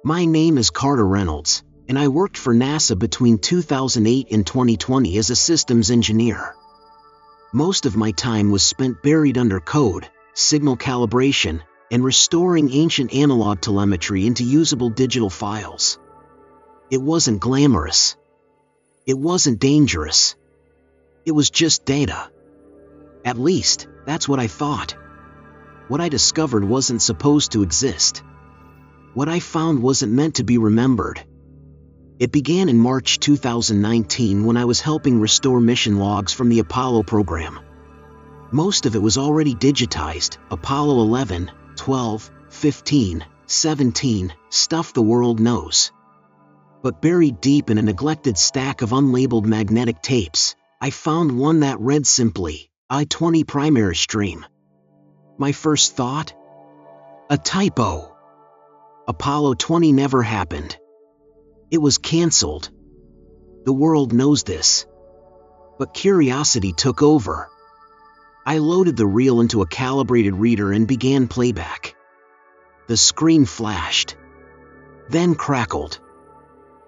My name is Carter Reynolds, and I worked for NASA between 2008 and 2020 as a systems engineer. Most of my time was spent buried under code, signal calibration, and restoring ancient analog telemetry into usable digital files. It wasn't glamorous. It wasn't dangerous. It was just data. At least, that's what I thought. What I discovered wasn't supposed to exist. What I found wasn't meant to be remembered. It began in March 2019 when I was helping restore mission logs from the Apollo program. Most of it was already digitized: Apollo 11, 12, 15, 17, stuff the world knows. But buried deep in a neglected stack of unlabeled magnetic tapes, I found one that read simply, I-20 primary stream. My first thought? A typo. Apollo 20 never happened. It was cancelled. The world knows this. But curiosity took over. I loaded the reel into a calibrated reader and began playback. The screen flashed. Then crackled.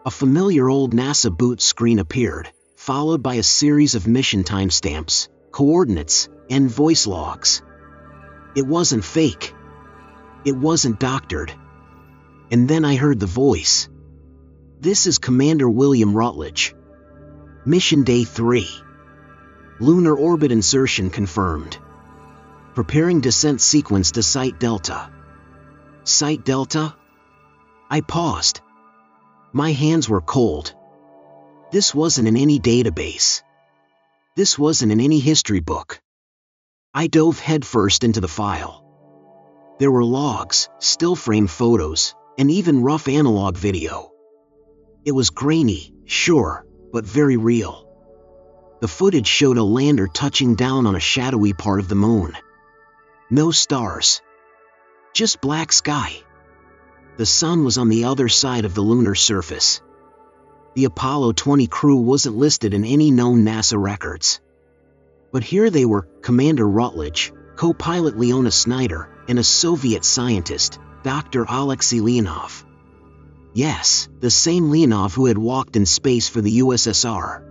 A familiar old NASA boot screen appeared, followed by a series of mission timestamps, coordinates, and voice logs. It wasn't fake. It wasn't doctored. And then I heard the voice. This is Commander William Rutledge. Mission Day 3. Lunar orbit insertion confirmed. Preparing descent sequence to Site Delta. Site Delta? I paused. My hands were cold. This wasn't in any database. This wasn't in any history book. I dove headfirst into the file. There were logs, still frame photos, and even rough analog video. It was grainy, sure, but very real. The footage showed a lander touching down on a shadowy part of the moon. No stars. Just black sky. The sun was on the other side of the lunar surface. The Apollo 20 crew wasn't listed in any known NASA records. But here they were: Commander Rutledge, co-pilot Leona Snyder, and a Soviet scientist, Dr. Alexei Leonov. Yes, the same Leonov who had walked in space for the USSR.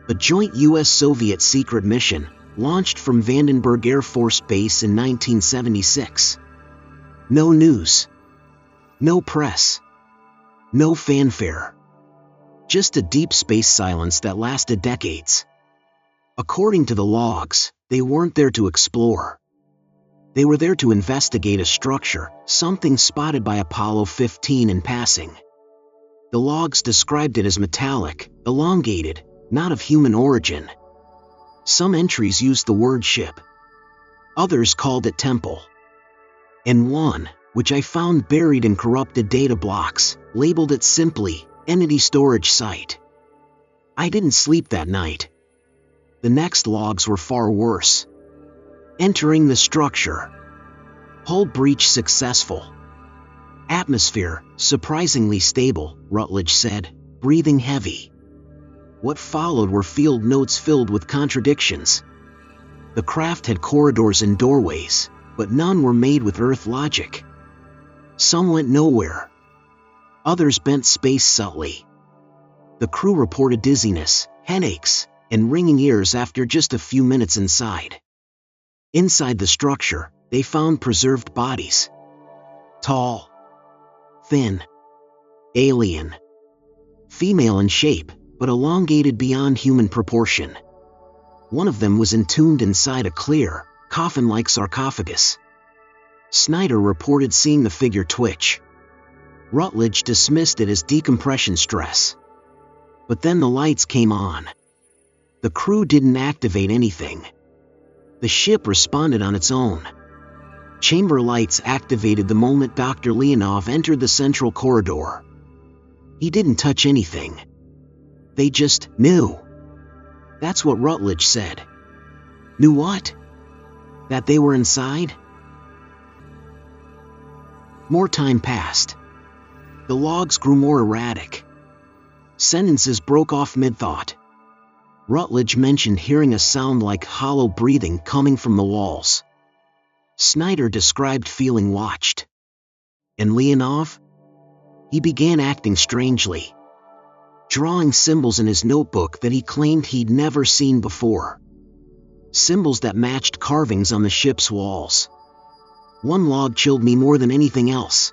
A joint US-Soviet secret mission, launched from Vandenberg Air Force Base in 1976. No news. No press. No fanfare. Just a deep space silence that lasted decades. According to the logs, they weren't there to explore. They were there to investigate a structure, something spotted by Apollo 15 in passing. The logs described it as metallic, elongated, not of human origin. Some entries used the word ship. Others called it temple. And one, which I found buried in corrupted data blocks, labeled it simply, Entity Storage Site. I didn't sleep that night. The next logs were far worse. Entering the structure. Hull breach successful. Atmosphere, surprisingly stable, Rutledge said, breathing heavy. What followed were field notes filled with contradictions. The craft had corridors and doorways, but none were made with Earth logic. Some went nowhere. Others bent space subtly. The crew reported dizziness, headaches, and ringing ears after just a few minutes inside. Inside the structure, they found preserved bodies. Tall. Thin. Alien. Female in shape, but elongated beyond human proportion. One of them was entombed inside a clear, coffin-like sarcophagus. Snyder reported seeing the figure twitch. Rutledge dismissed it as decompression stress. But then the lights came on. The crew didn't activate anything. The ship responded on its own. Chamber lights activated the moment Dr. Leonov entered the central corridor. He didn't touch anything. They just knew. That's what Rutledge said. Knew what? That they were inside? More time passed. The logs grew more erratic. Sentences broke off mid-thought. Rutledge mentioned hearing a sound like hollow breathing coming from the walls. Snyder described feeling watched. And Leonov? He began acting strangely, drawing symbols in his notebook that he claimed he'd never seen before. Symbols that matched carvings on the ship's walls. One log chilled me more than anything else.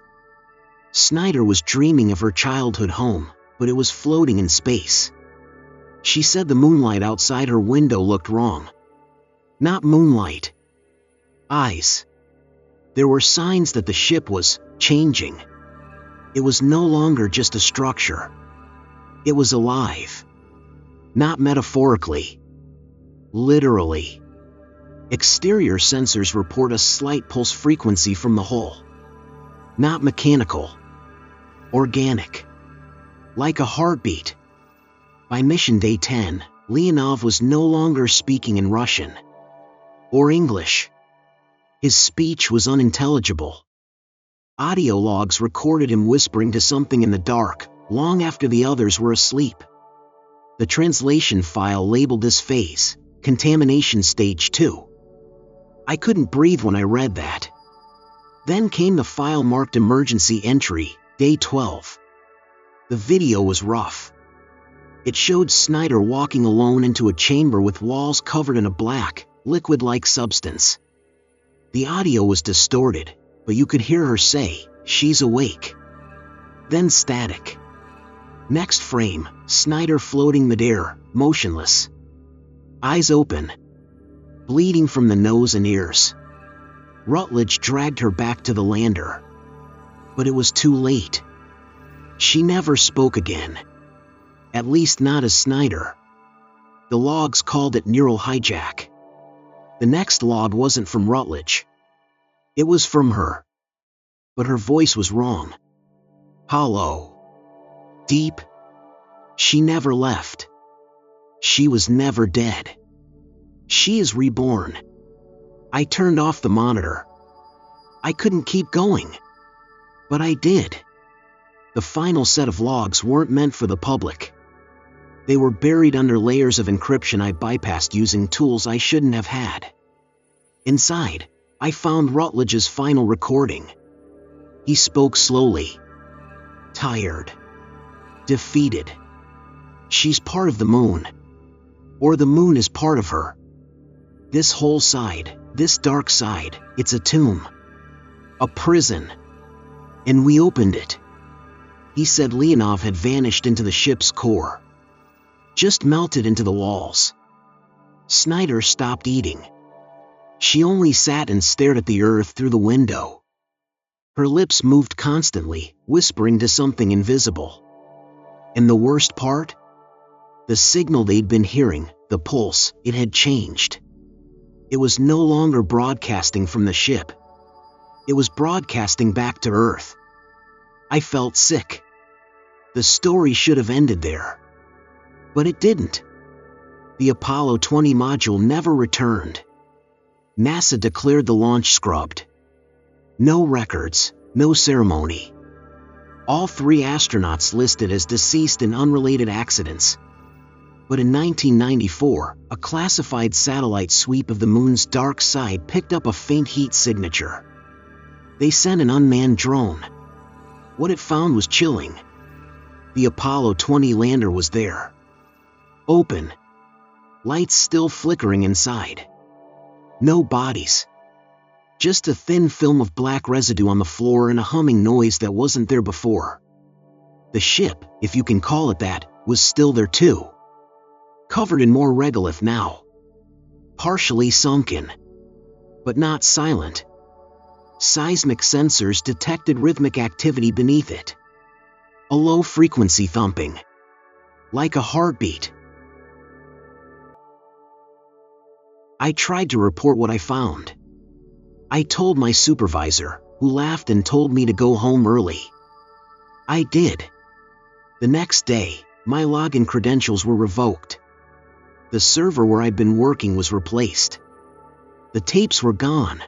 Snyder was dreaming of her childhood home, but it was floating in space. She said the moonlight outside her window looked wrong. Not moonlight. Eyes. There were signs that the ship was changing. It was no longer just a structure. It was alive. Not metaphorically. Literally. Exterior sensors report a slight pulse frequency from the hull. Not mechanical. Organic. Like a heartbeat. By mission day 10, Leonov was no longer speaking in Russian or English. His speech was unintelligible. Audio logs recorded him whispering to something in the dark, long after the others were asleep. The translation file labeled this phase, Contamination Stage 2. I couldn't breathe when I read that. Then came the file marked Emergency Entry, Day 12. The video was rough. It showed Snyder walking alone into a chamber with walls covered in a black, liquid-like substance. The audio was distorted, but you could hear her say, "She's awake." Then static. Next frame, Snyder floating midair, motionless. Eyes open. Bleeding from the nose and ears. Rutledge dragged her back to the lander. But it was too late. She never spoke again. At least not as Snyder. The logs called it neural hijack. The next log wasn't from Rutledge. It was from her. But her voice was wrong. Hollow. Deep. She never left. She was never dead. She is reborn. I turned off the monitor. I couldn't keep going. But I did. The final set of logs weren't meant for the public. They were buried under layers of encryption I bypassed using tools I shouldn't have had. Inside, I found Rutledge's final recording. He spoke slowly. Tired. Defeated. She's part of the moon. Or the moon is part of her. This whole side, this dark side, it's a tomb. A prison. And we opened it. He said Leonov had vanished into the ship's core. Just melted into the walls. Snyder stopped eating. She only sat and stared at the earth through the window. Her lips moved constantly, whispering to something invisible. And the worst part? The signal they'd been hearing, the pulse, it had changed. It was no longer broadcasting from the ship. It was broadcasting back to Earth. I felt sick. The story should have ended there. But it didn't. The Apollo 20 module never returned. NASA declared the launch scrubbed. No records, no ceremony. All 3 astronauts listed as deceased in unrelated accidents. But in 1994, a classified satellite sweep of the moon's dark side picked up a faint heat signature. They sent an unmanned drone. What it found was chilling. The Apollo 20 lander was there. Open. Lights still flickering inside. No bodies. Just a thin film of black residue on the floor and a humming noise that wasn't there before. The ship, if you can call it that, was still there too. Covered in more regolith now. Partially sunken. But not silent. Seismic sensors detected rhythmic activity beneath it. A low-frequency thumping. Like a heartbeat. I tried to report what I found. I told my supervisor, who laughed and told me to go home early. I did. The next day, my login credentials were revoked. The server where I'd been working was replaced. The tapes were gone.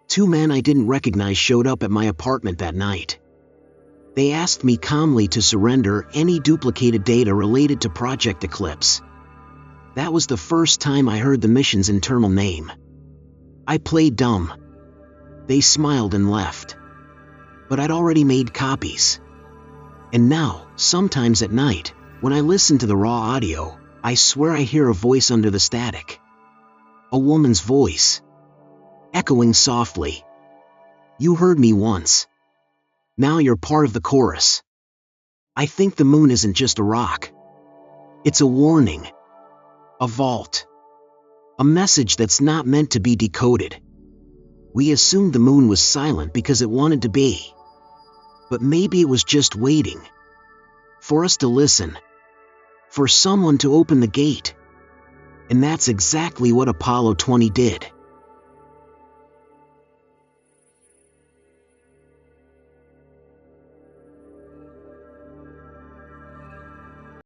2 men I didn't recognize showed up at my apartment that night. They asked me calmly to surrender any duplicated data related to Project Eclipse. That was the first time I heard the mission's internal name. I played dumb. They smiled and left. But I'd already made copies. And now, sometimes at night, when I listen to the raw audio, I swear I hear a voice under the static. A woman's voice. Echoing softly. You heard me once. Now you're part of the chorus. I think the moon isn't just a rock. It's a warning. A vault. A message that's not meant to be decoded. We assumed the moon was silent because it wanted to be. But maybe it was just waiting. For us to listen. For someone to open the gate. And that's exactly what Apollo 20 did.